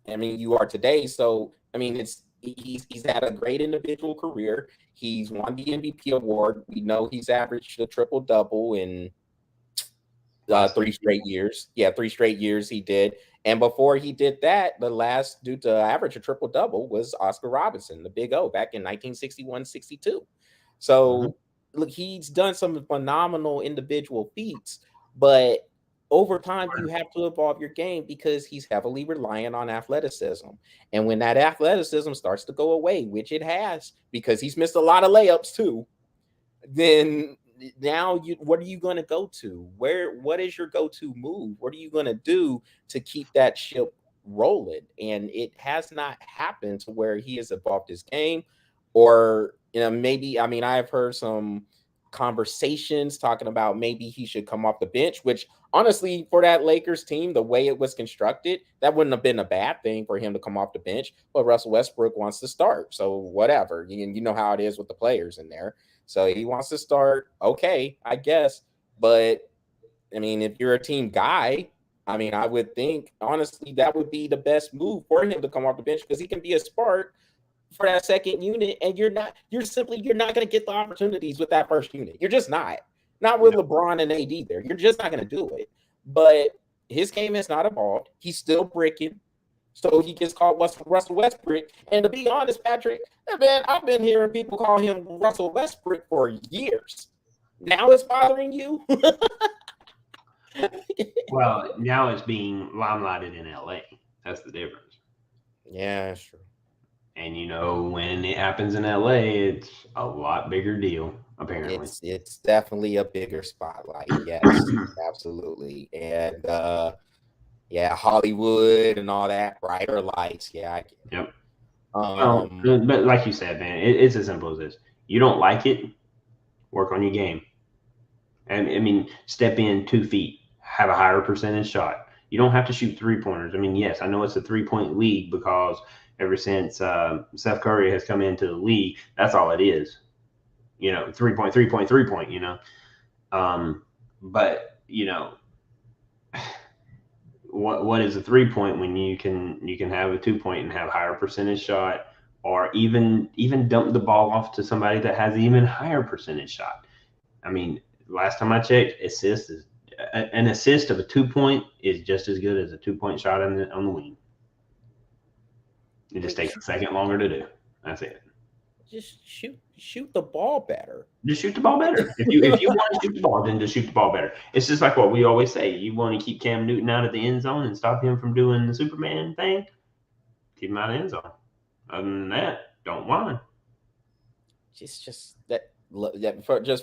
I mean, you are today. So, I mean, he's had a great individual career. He's won the MVP award. We know he's averaged a triple-double in Last 3 straight years. Yeah, 3 straight years he did. And before he did that, the last dude to average a triple double was Oscar Robinson, the Big O, back in 1961-62. So look, he's done some phenomenal individual feats, but over time you have to evolve your game because he's heavily reliant on athleticism. And when that athleticism starts to go away, which it has, because he's missed a lot of layups too, then now you what are you going to go to? What is your go-to move? What are you going to do to keep that ship rolling? And it has not happened to where he has evolved his game, or maybe, I mean, I've heard some conversations talking about maybe he should come off the bench, which honestly, for that Lakers team, the way it was constructed, that wouldn't have been a bad thing for him to come off the bench. But Russell Westbrook wants to start, so whatever. You know how it is with the players in there. So he wants to start. Okay, I guess. But I mean, if you're a team guy, I mean, I would think honestly that would be the best move for him to come off the bench because he can be a spark for that second unit, and you're not going to get the opportunities with that first unit. You're just not with LeBron and AD there. You're just not going to do it. But his game has not evolved. He's still bricking. So he gets called Russell Westbrook. And to be honest, Patrick, man, I've been hearing people call him Russell Westbrook for years. Now it's bothering you? Well, now it's being limelighted in LA. That's the difference. Yeah, that's true. And when it happens in LA, it's a lot bigger deal, apparently. It's definitely a bigger spotlight. Yes, absolutely. And yeah, Hollywood and all that, brighter lights. Yeah, I get it. Yep. But like you said, man, it's as simple as this. You don't like it, work on your game. And I mean, step in 2 feet, have a higher percentage shot. You don't have to shoot 3-pointers. I mean, yes, I know it's a 3-point league because ever since Steph Curry has come into the league, that's all it is. 3-point, 3-point, 3-point. But what is a 3-point when you can have a 2-point and have higher percentage shot, or even dump the ball off to somebody that has an even higher percentage shot. I mean, last time I checked, an assist of a 2-point is just as good as a 2-point shot on the wing. It just takes a second longer to do. That's it. Just shoot the ball better. Just shoot the ball better. If you want to shoot the ball, then just shoot the ball better. It's just like what we always say. You want to keep Cam Newton out of the end zone and stop him from doing the Superman thing, keep him out of the end zone. Other than that, don't whine. Just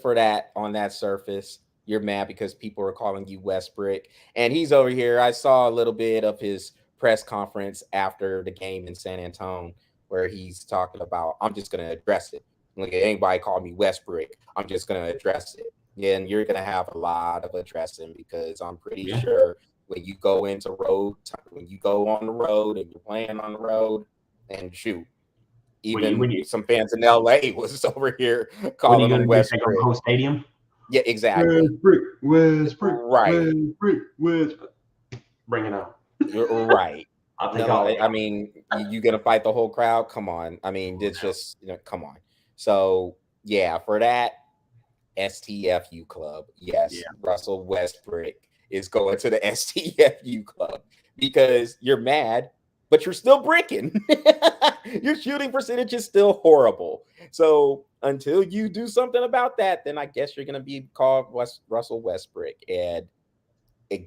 for that, on that surface, you're mad because people are calling you Westbrook, and he's over here. I saw a little bit of his press conference after the game in San Antonio where he's talking about, I'm just going to address it. Like, anybody call me Westbrook, I'm just going to address it. And you're going to have a lot of addressing because I'm pretty sure when you go on the road and you're playing on the road, and shoot, even some fans in LA was over here calling him Westbrook. The whole stadium? Yeah, exactly. Westbrook, right. Westbrook. Bring it on. Right. I mean, you gonna fight the whole crowd? Come on. I mean, it's just come on. So yeah, for that STFU Club, yes, Russell Westbrook is going to the STFU Club because you're mad, but you're still bricking. Your shooting percentage is still horrible. So until you do something about that, then I guess you're gonna be called Russell Westbrook, and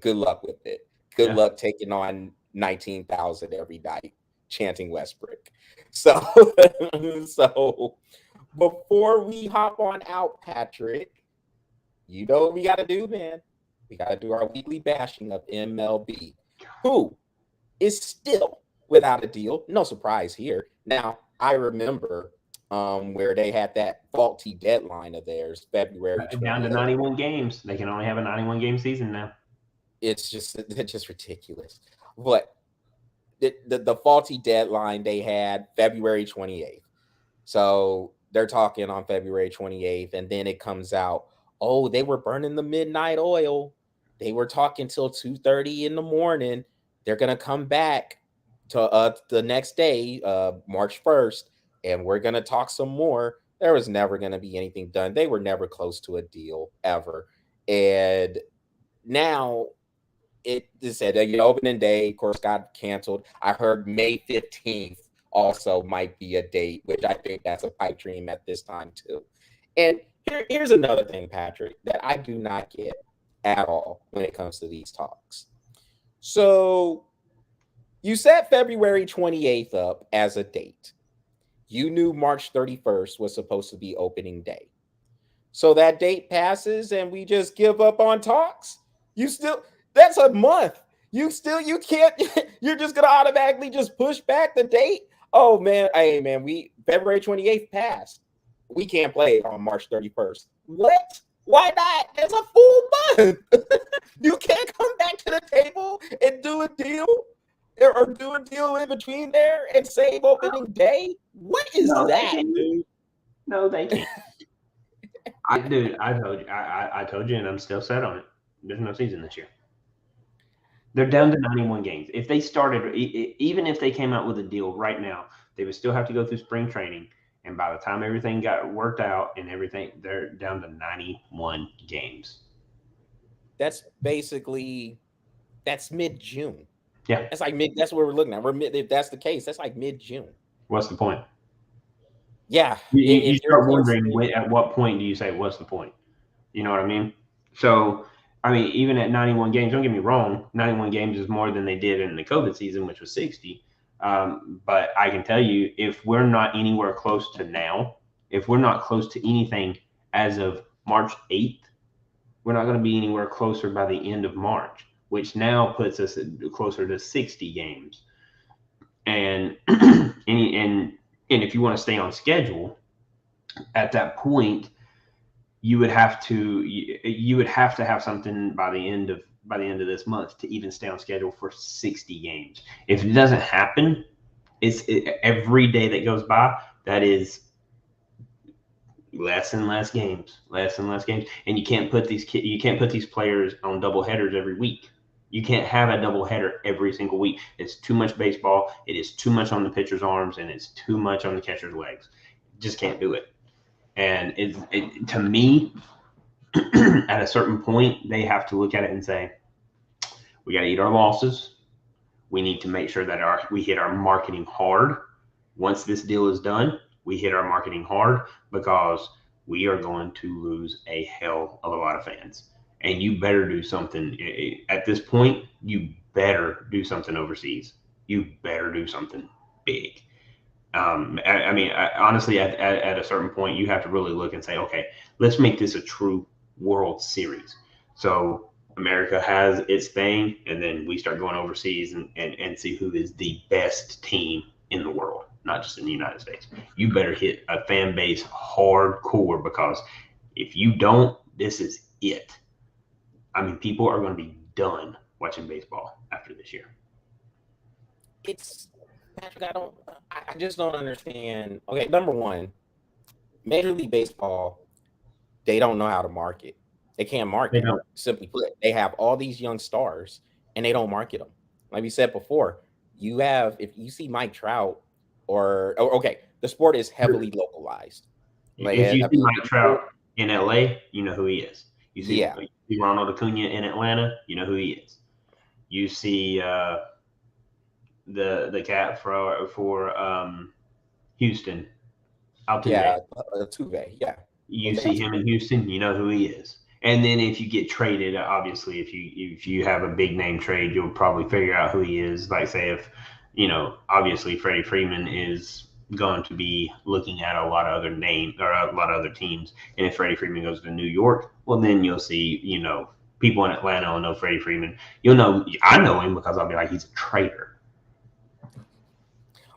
good luck with it. Good luck taking on 19,000 every night chanting Westbrook. So before we hop on out, Patrick, you know what we got to do, man? We got to do our weekly bashing of MLB, who is still without a deal. No surprise here. Now, I remember where they had that faulty deadline of theirs, February 20th. Down to 91 games. They can only have a 91-game season now. It's just ridiculous. But the faulty deadline they had February 28th. So they're talking on February 28th, and then it comes out, oh, they were burning the midnight oil. They were talking till 2:30 in the morning. They're gonna come back to the next day, March 1st, and we're gonna talk some more. There was never gonna be anything done. They were never close to a deal ever. And now it said that opening day, of course, got canceled. I heard May 15th also might be a date, which I think that's a pipe dream at this time too. And here's another thing, Patrick, that I do not get at all when it comes to these talks. So you set February 28th up as a date. You knew March 31st was supposed to be opening day. So that date passes and we just give up on talks. You still, that's a month. You can't, you're just going to automatically just push back the date. Oh man, hey man, February 28th passed. We can't play on March 31st. What? Why not? It's a full month. You can't come back to the table and do a deal or do a deal in between there and save opening day. What is that, dude? No, they can't. I told you, and I'm still set on it. There's no season this year. They're down to 91 games. If they started, even if they came out with a deal right now, they would still have to go through spring training. And by the time everything got worked out and everything, they're down to 91 games. That's basically, that's mid-June. Yeah. That's like that's what we're looking at. If that's the case, that's like mid-June. What's the point? Yeah. You start wondering, at what point do you say, what's the point? You know what I mean? So, I mean, even at 91 games, don't get me wrong, 91 games is more than they did in the COVID season, which was 60. But I can tell you, if we're not anywhere close to now, if we're not close to anything as of March 8th, we're not going to be anywhere closer by the end of March, which now puts us closer to 60 games. And if you want to stay on schedule, at that point, you would have to have something by the end of this month to even stay on schedule for 60 games. If it doesn't happen, every day that goes by, that is less and less games, and you can't put these players on double headers every week. You can't have a double header every single week. It's too much baseball. It is too much on the pitcher's arms, and it's too much on the catcher's legs. Just can't do it. And to me, at a certain point, they have to look at it and say, we got to eat our losses. We need to make sure that we hit our marketing hard. Once this deal is done, we hit our marketing hard, because we are going to lose a hell of a lot of fans. And you better do something. At this point, you better do something overseas. You better do something big. Honestly, at a certain point, you have to really look and say, okay, let's make this a true World Series. So America has its thing, and then we start going overseas and see who is the best team in the world, not just in the United States. You better hit a fan base hardcore, because if you don't, this is it. I mean, people are going to be done watching baseball after this year. Patrick, I just don't understand. Okay, number one, Major League Baseball, they don't know how to market. They can't market. Simply put, they have all these young stars and they don't market them. Like we said before, if you see Mike Trout okay, the sport is heavily localized. Like, if you see Mike Trout in LA, you know who he is. You see Ronald Acuna in Atlanta, you know who he is. You see the cat for Houston, Altuve, yeah. You see him in Houston, you know who he is. And then if you get traded, obviously, if you have a big name trade, you'll probably figure out who he is. Like, say, if obviously Freddie Freeman is going to be looking at a lot of other names or a lot of other teams, and if Freddie Freeman goes to New York, well, then you'll see people in Atlanta will know Freddie Freeman. I know him because I'll be like, he's a traitor.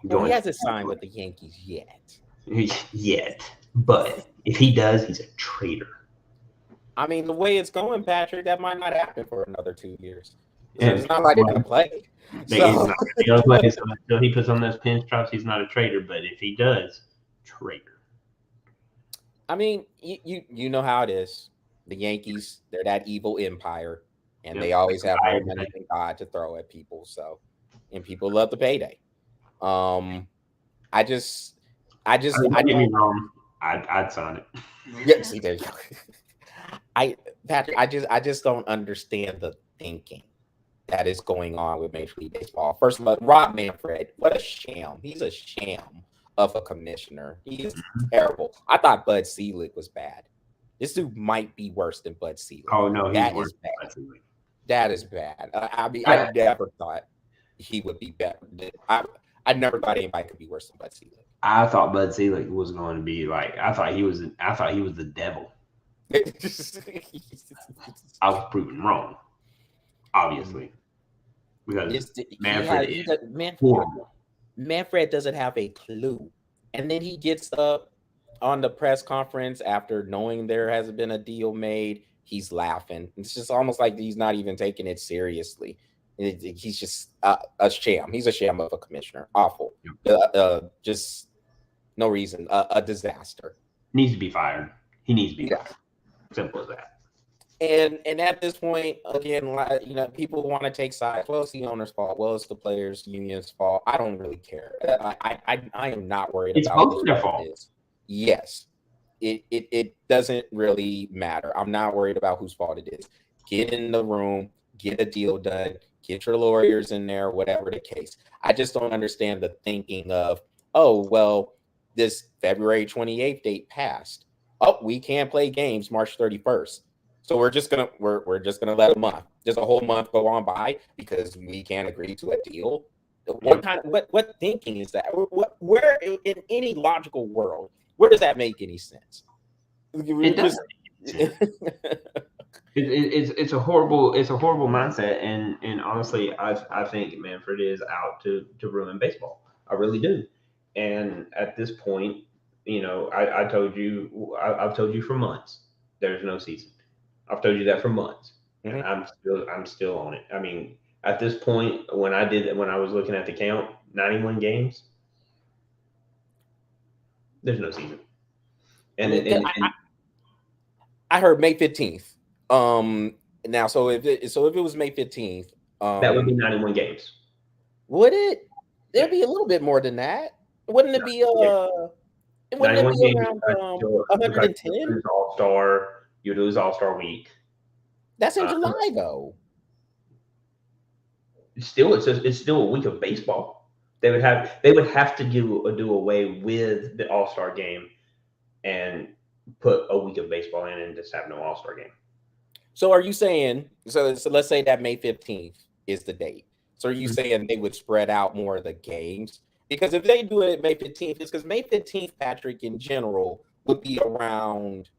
Well, he hasn't signed with the Yankees yet, but if he does, he's a traitor. I mean, the way it's going, Patrick, that might not happen for another 2 years. So it's not like they're going to play. Until he puts on those pinstripes, he's not a traitor. But if he does, traitor. I mean, you know how it is. The Yankees, they're that evil empire, and they always have more money than God to throw at people. So, and people love the payday. Don't get me wrong. I'd sign it. Yeah, see, there you go. Patrick, I just don't understand the thinking that is going on with Major League Baseball. First of all, Rob Manfred, what a sham. He's a sham of a commissioner. He is terrible. I thought Bud Selig was bad. This dude might be worse than Bud Selig. Oh no, he's That worse is bad. than Ridley. That is bad. I mean, I Yeah, never thought he would be better. I never thought anybody could be worse than Bud Selig. I thought Bud Selig was going to be like. I thought he was the devil. I was proven wrong, obviously, because Manfred is horrible. Manfred doesn't have a clue. And then he gets up on the press conference after knowing there hasn't been a deal made. He's laughing. It's just almost like he's not even taking it seriously. He's just a sham. He's a sham of a commissioner. Awful. Just no reason. A disaster. Needs to be fired. He needs to be fired. Simple as that. And at this point, again, people want to take sides. Well, it's the owner's fault. Well, it's the players' union's fault. I don't really care. I am not worried it's about both their fault. Yes, it doesn't really matter. I'm not worried about whose fault it is. Get in the room, get a deal done, get your lawyers in there, whatever the case. I just don't understand the thinking of, oh, well, this February 28th date passed. Oh, we can't play games March 31st. So we're just gonna let a month, just a whole month go on by because we can't agree to a deal. What thinking is that? Where in any logical world, where does that make any sense? It doesn't. It's a horrible mindset, and honestly, I think Manfred is out to ruin baseball. I really do. And at this point, I've told you for months there's no season. I've told you that for months, and I'm still on it. I mean, at this point, when I was looking at the count, 91 games, there's no season. I heard May 15th. Now, so if it was May 15th, that would be 91 games. Would it? There'd be a little bit more than that. Wouldn't it be Wouldn't it be around 110? All-Star. You'd lose All-Star week. That's in July, though. It's still a week of baseball. They would have to do away with the All-Star game and put a week of baseball in and just have no All-Star game. So are you saying so let's say that May 15th is the date. So are you saying they would spread out more of the games? Because if they do it May 15th, it's because May 15th, Patrick, in general, would be around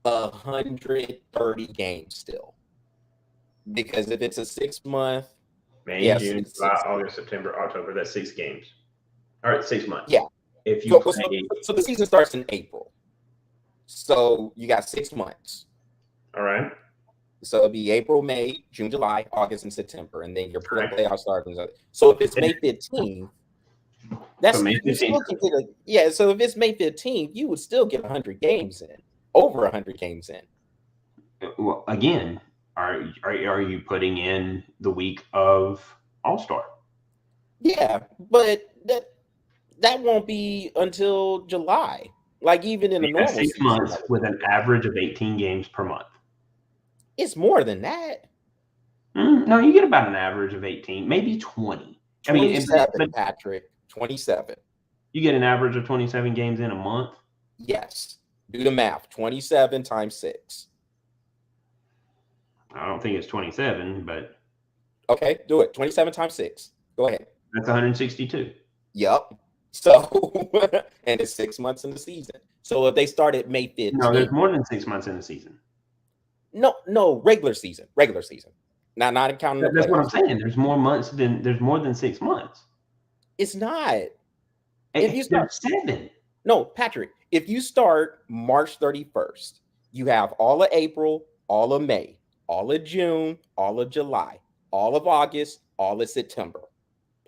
130 games still. Because if it's a 6 month, May, June, July, August, September, October, that's 6 games. All right, 6 months. Yeah. If you so the season starts in April. So you got 6 months. All right. So it'll be April, May, June, July, August, and September, and then your playoff starts. So if it's May 15th, that's so May 15th. So if it's May 15th, you would still get 100 games in, over 100 games in. Well, again, are you putting in the week of All-Star? Yeah, but that won't be until July. Like even in a normal 6 months with an average of 18 games per month. It's more than that. No, you get about an average of 18, maybe 20. 27, Patrick. 27. You get an average of 27 games in a month? Yes. Do the math. 27 times 6. I don't think it's 27, but... Okay, do it. 27 times 6. Go ahead. That's 162. Yep. So, and it's 6 months in the season. So if they start at May 15th... No, there's more than 6 months in the season. No, regular season. Not counting. That's what I'm saying. There's more than 6 months. It's not. If you start 7. No, Patrick. If you start March 31st, you have all of April, all of May, all of June, all of July, all of August, all of September.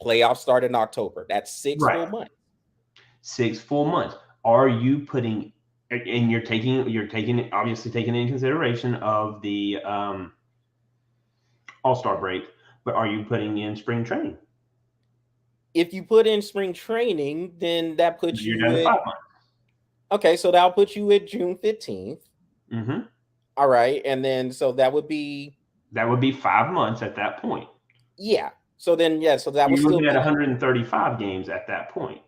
Playoffs start in October. That's 6 full months. 6 full months. Are you putting? And you're obviously taking into consideration of the All-Star break, but are you putting in spring training? If you put in spring training, then that puts you're down to 5 months. Okay, so that'll put you at June 15th. All right, and then so that would be 5 months at that point. yeah. So then so that would You're still looking at be 135 games at that point.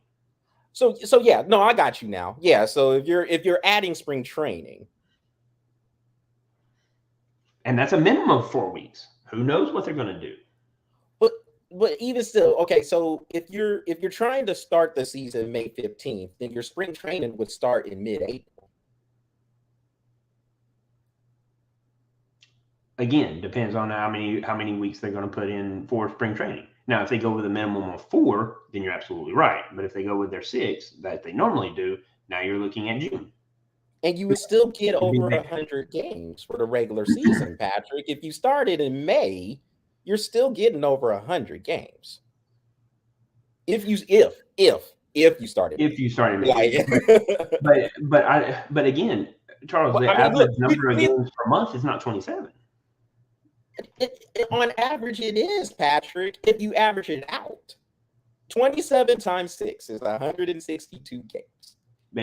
so yeah. No, I got you now. Yeah. So if you're adding spring training, And that's a minimum of 4 weeks. Who knows what they're going to do? but even still, okay. So if you're trying to start the season May 15th, then your spring training would start in mid-April. Again, depends on how many weeks they're going to put in for spring training. Now, if they go with a minimum of 4, then you're absolutely right. But if they go with their 6 that they normally do, now you're looking at June. And you would still get over 100 games for the regular season, Patrick. If you started in May, you're still getting over 100 games. If you started, if you started, like, but again, Charles, the average number of games per month is not 27. On average, it is, Patrick. If you average it out, 27 times 6 is 162 games. But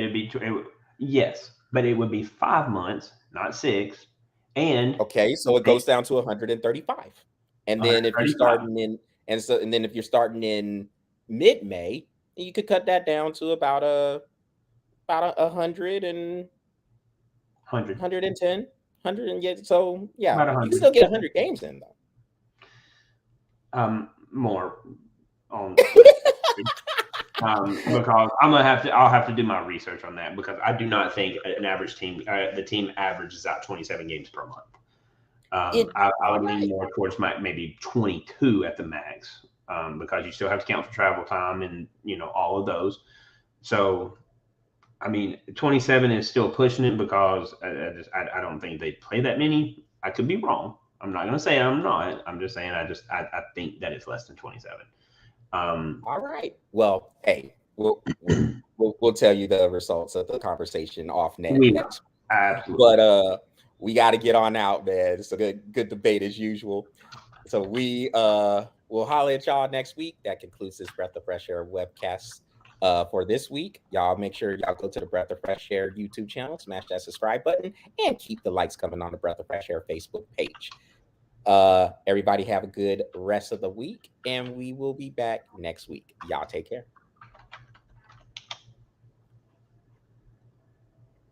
yes, but it would be 5 months, not 6. And okay, so it goes down to 135. And then if you're starting in, and then if you're starting in mid-May, you could cut that down to about 100 and 110. 100 and get so yeah, you can still get 100 games in though. More on because I'll have to do my research on that, because I do not think an average team, the team averages out 27 games per month. I would lean more towards maybe 22 at the max, because you still have to count for travel time and all of those. So I mean, 27 is still pushing it, because I don't think they play that many. I could be wrong. I'm not going to say I'm not. I'm just saying I think that it's less than 27. All right. Well, hey, we'll tell you the results of the conversation off net next. Absolutely. But we got to get on out, man. It's a good debate as usual. So we'll holler at y'all next week. That concludes this Breath of Fresh Air webcast for this week. Y'all make sure y'all go to the Breath of Fresh Air YouTube channel, smash that subscribe button, and keep the likes coming on the Breath of Fresh Air Facebook page. Everybody have a good rest of the week, and we will be back next week. Y'all take care.